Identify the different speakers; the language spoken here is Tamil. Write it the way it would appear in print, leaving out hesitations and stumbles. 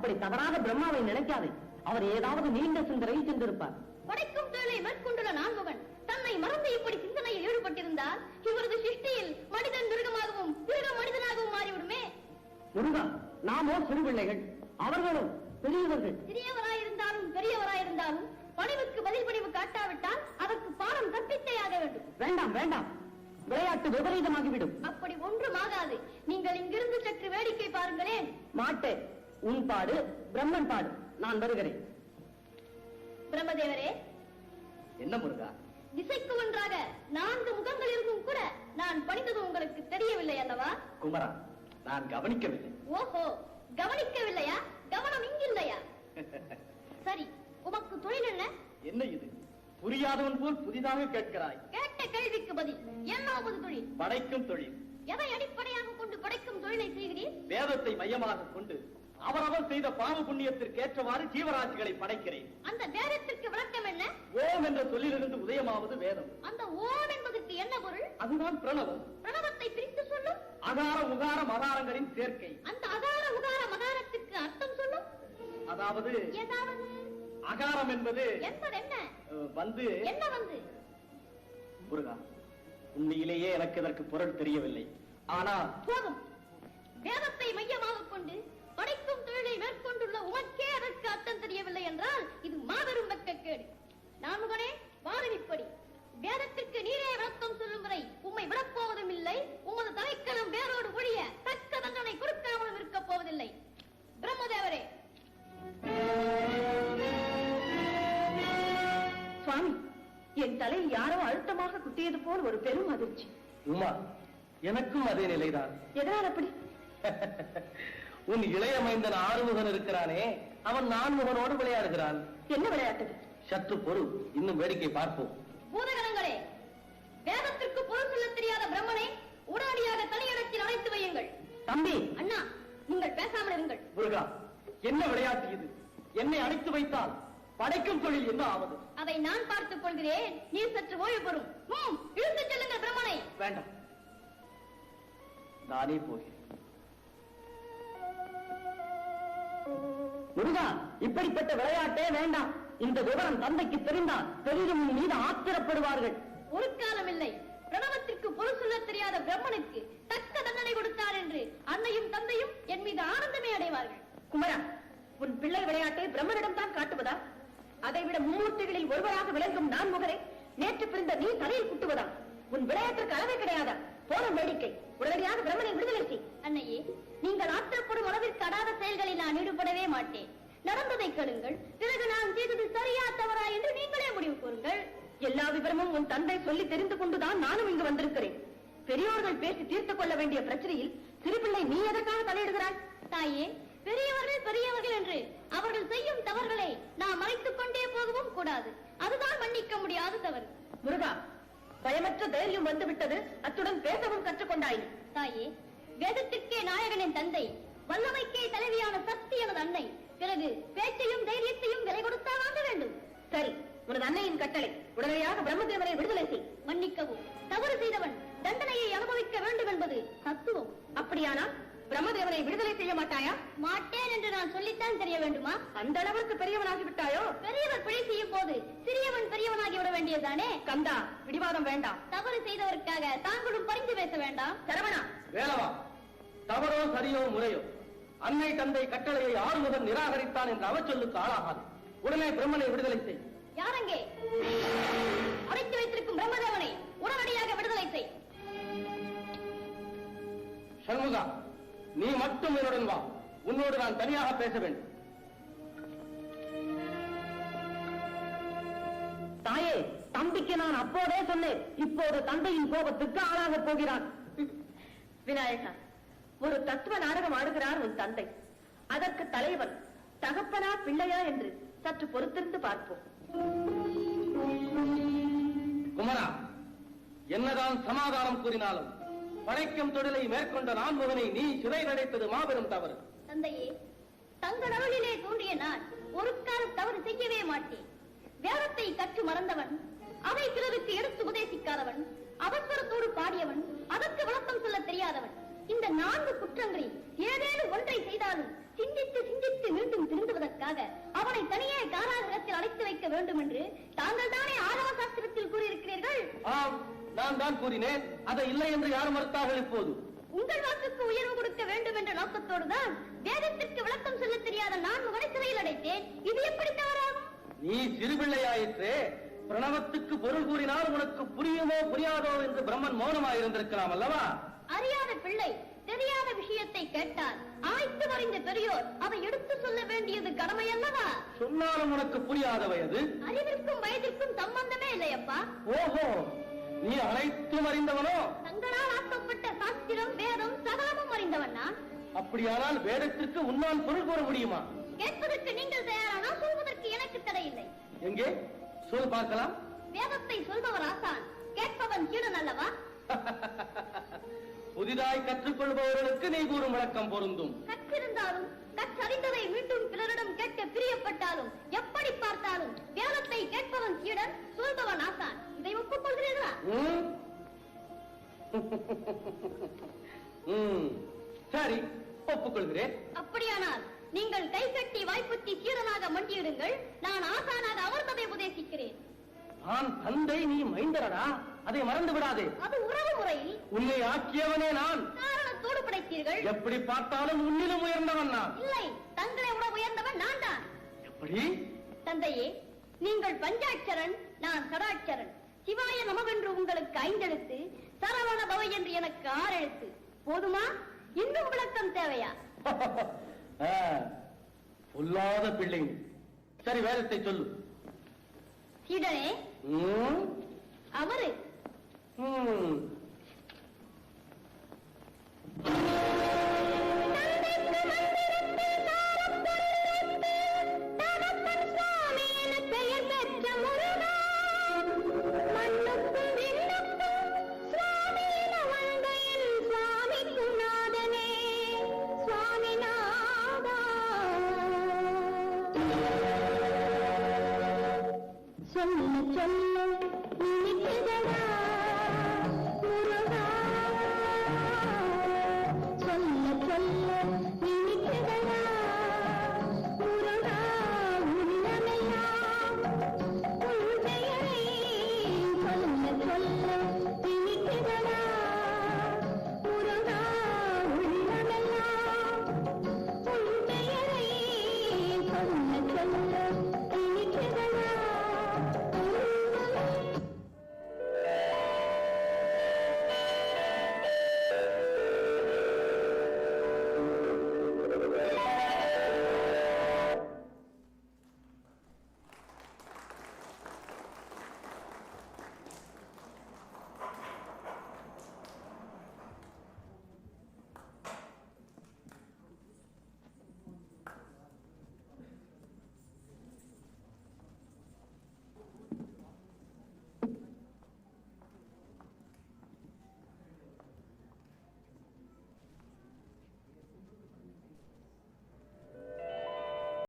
Speaker 1: அப்படி தவறாக பிரம்மாவை நினைக்காதே. அவர் ஏதாவது நீண்ட சிந்தனையில் சென்றிருப்பார்.
Speaker 2: படைக்கும் தொழிலை மேற்கொண்டுள்ள நான்முகன் தன்னை மறந்து இப்படி சிந்தனையில் ஈடுபட்டிருந்தால் இவரது சிருஷ்டியில் மனிதன் மிருகமாகவும் மிருகம் மனிதனாகவும் மாறிவிடுமே.
Speaker 1: முருகா, நாமோ சிறு பிள்ளைகள், அவர்களும் பெரியவர்கள்.
Speaker 2: சிறியவராயிருந்தாலும் பெரியவராயிருந்தாலும் பணிவுக்கு பதில் பணிவு காட்டாவிட்டால் அதற்கு பாடம் கற்பித்தே ஆக வேண்டும்.
Speaker 1: வேண்டாம் வேண்டாம், விளையாட்டு விபரீதமாகிவிடும்.
Speaker 2: அப்படி ஒன்றுமாகாது. நீங்கள் இங்கிருந்து சற்று வேடிக்கை பாருங்களேன்.
Speaker 1: மாட்டேன். உன் பாடு பிரம்மன் பாடு. நான் வருகிறேன்.
Speaker 2: பிரம்மதேவரே.
Speaker 3: என்ன முருகா?
Speaker 2: திசைக்கு ஒன்றாக 4 முகங்கள் இருந்தும் கூட நான் பணிந்தது உங்களுக்கு தெரியவில்லை அல்லவா?
Speaker 3: குமரா, நான் கவனிக்கவில்லை.
Speaker 2: ஓஹோ, கவனிக்கவில்லையா? கவனம் இங்கில்லையா? சரி, உமக்கு தொழில் என்ன?
Speaker 3: என்ன இது? புரியாதவன் போல் புதிதாக கேட்கிறாய்.
Speaker 2: கேட்ட கேள்விக்கு பதில். என்னாவது தொழில்?
Speaker 3: படைக்கும் தொழில்.
Speaker 2: எதை அடிப்படையாக கொண்டு படைக்கும் தொழிலை செய்கிறீர்?
Speaker 3: வேதத்தை மையமாக கொண்டு அவரவர் செய்த பாவ புண்ணியத்திற்கு ஏற்றவாறு ஜீவராசிகளை படைக்கிறேன்.
Speaker 2: அந்த வேதத்திற்கு விளக்கம் என்ன?
Speaker 3: ஓம் என்ற சொல்லிலிருந்து உதயமாவது வேதம்.
Speaker 2: அந்த ஓம் என்பதற்கு என்ன பொருள்?
Speaker 3: அதுதான் பிரணவம்.
Speaker 2: பிரணவத்தை பிரித்து சொல்லும்.
Speaker 3: அகார உகார மகாரங்களின் சேர்க்கை.
Speaker 2: அந்த அகார உகார மகாரத்திற்கு அர்த்தம் சொல்லும்.
Speaker 3: அதாவது
Speaker 2: ஏதாவது
Speaker 3: அகாரம் என்பது
Speaker 2: என்ன
Speaker 3: வந்து
Speaker 2: என்ன வந்து
Speaker 3: முருகா, உண்மையிலேயே எனக்கு இதற்கு பொருள் தெரியவில்லை. ஆனால்
Speaker 2: போதும். வேதத்தை மையமாக கொண்டு படைக்கும் தொழிலை மேற்கொண்டுள்ள உமக்கே அதற்கு அர்த்தம் தெரியவில்லை என்றால் இது மாபெரும் வெட்கக்கேடு. நான்முகனே, வாருமிப்படி. வேதத்திற்கு நீரே விளக்கம் சொல்லும் வரை உம்மை விடப்போவதும் இல்லை. உமது தலைக்கலம் வேரோடு ஒழிய தக்க தண்டனை கொடுக்காமலும் இருக்கப் போவதில்லை. பிரம்மதேவரே.
Speaker 1: சுவாமி, என் தலையில் யாரோ அழுத்தமாக குட்டியது போல் ஒரு பெரும் அதிர்ச்சி.
Speaker 3: உமா, எனக்கும் அதே நிலைதான்.
Speaker 1: எதனால் அப்படி?
Speaker 3: உன் இளைய மைந்தன் ஆறுமுகன் இருக்கிறானே, அவன் நான்முகனோடு விளையாடுகிறான்.
Speaker 1: என்ன விளையாட்டு?
Speaker 3: சற்று பொருள், இன்னும் வேடிக்கை பார்ப்போம்.
Speaker 2: பூதகணங்களே, வேதத்திற்கு பொருள் சொல்ல தெரியாத பிரம்மனை உடனடியாக தனியிடத்தில் அழைத்து வையுங்கள்.
Speaker 1: தம்பி.
Speaker 2: அண்ணா, நீங்கள் பேசாமல் இருங்கள்.
Speaker 3: முருகா, என்ன விளையாட்டு இது? என்னை அழைத்து வைத்தால் படைக்கும் தொழில் என்ன ஆவது?
Speaker 2: அதை நான் பார்த்துக் கொள்கிறேன். நீர் சற்று ஓய்வு பெறும். இழுத்துச் செல்லுங்கள் பிரம்மனை.
Speaker 3: வேண்டாம், நானே போகிறேன்.
Speaker 1: முருகா, இப்படிப்பட்ட விளையாட்டே வேண்டாம். இந்த விவரம் தந்தைக்கு தெரிந்தால் பெரிதும் மீது ஆத்திரப்படுவார்கள்.
Speaker 2: ஒரு காலம் இல்லை. பிரணவத்திற்கு பொருள் சொல்ல தெரியாத பிரம்மனுக்கு தக்க தண்டனை கொடுத்தார் என்று அன்னையும் தந்தையும் என் மீது ஆனந்தமே அடைவார்கள்.
Speaker 1: குமரா, உன் பிள்ளை விளையாட்டை பிரம்மனிடம் தான் காட்டுவதா? அதைவிட மும்மூர்த்திகளில் ஒருவராக விளங்கும் நான்முகரை நேற்று பிறந்த நீ தலையில் குட்டுவதா? உன் விளையாட்டிற்கு அளவே கிடையாதா? போன வேடிக்கை. உடனடியாக பிரம்மனை விடுதலை செய்.
Speaker 2: அன்னையே, நீங்கள் ஆத்திரப்படும் அளவிற்கு அடாத செயல்களில் நான் ஈடுபடவே மாட்டேன். நடந்ததை கேளுங்கள். பிறகு நான் செய்தது சரியா தவறா என்று நீங்களே முடிவு கூறுங்கள்.
Speaker 1: எல்லா விவரமும் உன் தந்தை சொல்லி தெரிந்து கொண்டுதான் நானும் இங்கு வந்திருக்கிறேன். பெரியோர்கள் பேசி தீர்த்துக் கொள்ள வேண்டிய பிரச்சனையில் சிறுபிள்ளை நீ எதற்காக தலையிடுகிறாய்?
Speaker 2: தாயே, பெரியவர்கள் பெரியவர்கள் என்று அவர்கள் செய்யும் தவறுகளை நாம் மறைத்துக் கொண்டே போகவும் கூடாது. அதுதான் மன்னிக்க முடியாத தவறு.
Speaker 1: முருகா, பயமற்ற தைரியம் வந்துவிட்டது. அத்துடன் பேசவும் கற்றுக்கொண்டாய்.
Speaker 2: தாயே, வேதத்திற்கே நாயகனின் தந்தை, வல்லமைக்கே தலைவியான சக்தி எனது அன்னை. பிறகு பேச்சையும் தைரியத்தையும் விலை கொடுத்தா வாங்க வேண்டும்.
Speaker 1: சரி, உனது அன்னையின் கட்டளை. உடனடியாக பிரம்மதேவனை விடுதலை செய்.
Speaker 2: மன்னிக்கவும். தவறு செய்தவன் தண்டனையை அனுபவிக்க வேண்டும் என்பது தத்துவம்.
Speaker 1: அப்படியானால் பிரம்மதேவனை விடுதலை செய்ய மாட்டாயா?
Speaker 2: மாட்டேன் என்று நான் சொல்லித்தான் தெரிய வேண்டுமா?
Speaker 1: அந்த அளவுக்கு பெரியவனாகி விட்டாயோ?
Speaker 2: பெரியவர் பிழை செய்யும் போது சிறியவன் பெரியவனாகி விட வேண்டியதானே?
Speaker 1: கந்தா, பிடிவாதம் வேண்டாம்.
Speaker 2: தவறு செய்தவருக்காக தாங்களும் பரிந்து பேச வேண்டாம்.
Speaker 1: சரவணா.
Speaker 3: வேலவா, தவறோ சரியோ முறையோ அன்னை தந்தை கட்டளையை ஆறுமுகன் நிராகரித்தான் என்ற அவச்சொல்லுக்கு ஆளாகாது. உடனே பிரம்மனை விடுதலை செய்.
Speaker 2: யாரங்கே? அடைத்து வைத்திருக்கும் பிரம்மதேவனை உடனடியாக விடுதலை செய்.
Speaker 3: சண்முகா, நீ மட்டும் என்னுடன் வா. உன்னோடு நான் தனியாக பேச வேண்டும்.
Speaker 1: தாயே, தம்பிக்கு நான் அப்போதே சொன்னேன். இப்போது தந்தையின் கோபத்துக்கு ஆளாக போகிறான். விநாயகா, ஒரு தத்துவ நாடகம் ஆடுகிறார் உன் தந்தை. அதற்கு தலைவன் தகப்பனா பிள்ளையா என்று சற்று பொறுத்திருந்து பார்ப்போம்.
Speaker 3: குமரா, என்னதான் சமாதானம் கூறினாலும் படைக்கும் தொழிலை மேற்கொண்ட நான்முகனை நீ சிறை நடைத்தது மாபெரும் தவறு.
Speaker 2: தந்தையே, தங்கள் அருளிலே தோன்றிய நான் ஒரு காலம் தவறு செய்யவே மாட்டேன். வேதத்தை கற்று மறந்தவன், அதை பிறருக்கு எடுத்து உபதேசிக்காதவன், அவசரத்தோடு பாடியவன், அதற்கு விளக்கம் சொல்ல தெரியாதவன். இந்த 4 குற்றங்களில் ஏதேனும் ஒன்றை செய்தாலும் சிந்தித்து சிந்தித்து மீண்டும் திருந்துவதற்காக அவனை தனியே காராகிரகத்தில் அடைத்து வைக்க வேண்டும் என்று தாங்கள் தானே ஆகம சாஸ்திரத்தில் கூறியிருக்கிறீர்கள்.
Speaker 3: ஆம், நான் தான் கூறினேன். அதை இல்லை என்று யார் மறுத்தார்கள்? இப்போது
Speaker 2: உங்கள் வாக்குக்கு உயர்வு கொடுக்க வேண்டும் என்ற நோக்கத்தோடுதான் வேதத்திற்கு விளக்கம் சொல்ல தெரியாத நான் உங்களை சிறையில் அடைத்தேன். இது எப்படி தவறாகும்?
Speaker 3: நீ சிறுபிள்ளையாயிற்றே. பிரணவத்துக்கு பொருள் கூறினால் உனக்கு புரியுமோ புரியாதோ என்று பிரம்மன் மௌனமாயிருந்திருக்கலாம் அல்லவா?
Speaker 2: அறியாத பிள்ளை தெரியாத விஷயத்தை கேட்டால் ஆய்த்து மறைந்த பெரியோர் அதை எடுத்து சொல்ல வேண்டியது கடமை அல்லவா?
Speaker 3: சொன்னாலும் உனக்கு புரியாத வயது.
Speaker 2: அறிவிற்கும் வயதிற்கும் சம்பந்தமே இல்லையப்பா.
Speaker 3: ஓஹோ, நீ அனைத்தும் அறிந்தவனோ?
Speaker 2: தங்களால் ஆக்கப்பட்ட சாஸ்திரம் வேதம் சகலமும் அறிந்தவன் நான்.
Speaker 3: அப்படியானால் வேதத்திற்கு உன்னால் பொருள் கூற முடியுமா?
Speaker 2: கேட்பதற்கு நீங்கள் தயாரானால் சொல்வதற்கு எனக்கு தடையில்லை.
Speaker 3: எங்கே சொல் பார்க்கலாம்.
Speaker 2: வேதத்தை சொல்பவர் ஆசான், கேட்பவன் சீடன் அல்லவா?
Speaker 3: புதிதாய் கற்றுக்கொள்பவர்களுக்கு நீ கூறும் விளக்கம் பொருந்தும்.
Speaker 2: கற்றிருந்தாலும் கற்றறிந்ததை மீண்டும் பிறரிடம் கேட்க பிரியப்பட்டாலும் எப்படி பார்த்தாலும் வேதத்தை கேட்பவன் சீடன், சொல்பவன் ஆசான். இதை ஒப்புக்கொள்கிறீர்களா?
Speaker 3: சரி, ஒப்புக்கொள்கிறேன்.
Speaker 2: அப்படியானால் நீங்கள் கை கட்டி வாய்ப்புத்தி சீடனாக மண்டியிடுங்கள். நான் ஆசானாக அமர்ந்ததை உபதேசிக்கிறேன்.
Speaker 3: நான் தந்தை, நீ மைந்தரடா, அதை மறந்து விடாதே.
Speaker 2: அது உறவு முறையில்
Speaker 3: உன்னை ஆக்கியவனே நான்.
Speaker 2: காரணத்தோடு படைத்தீர்கள்.
Speaker 3: எப்படி பார்த்தாலும் உன்னிலும் உயர்ந்தவன் நான்.
Speaker 2: இல்லை, தங்களை விட உயர்ந்தவன் நான் தான்.
Speaker 3: எப்படி?
Speaker 2: தந்தையே, நீங்கள் பஞ்சாட்சரன், நான் சடாட்சரன். சிவாய நமவென்று உங்களுக்கு 5 எழுத்து, சரவண பவை என்று எனக்கு 6 எழுத்து. போதுமா? இன்னும் விளக்கம் தேவையா?
Speaker 3: பொல்லாத பிள்ளை. சரி, வேதத்தை சொல்லு.
Speaker 2: சீடனே, அவரு சொல்ல சொல்ல நினைக்கிறதா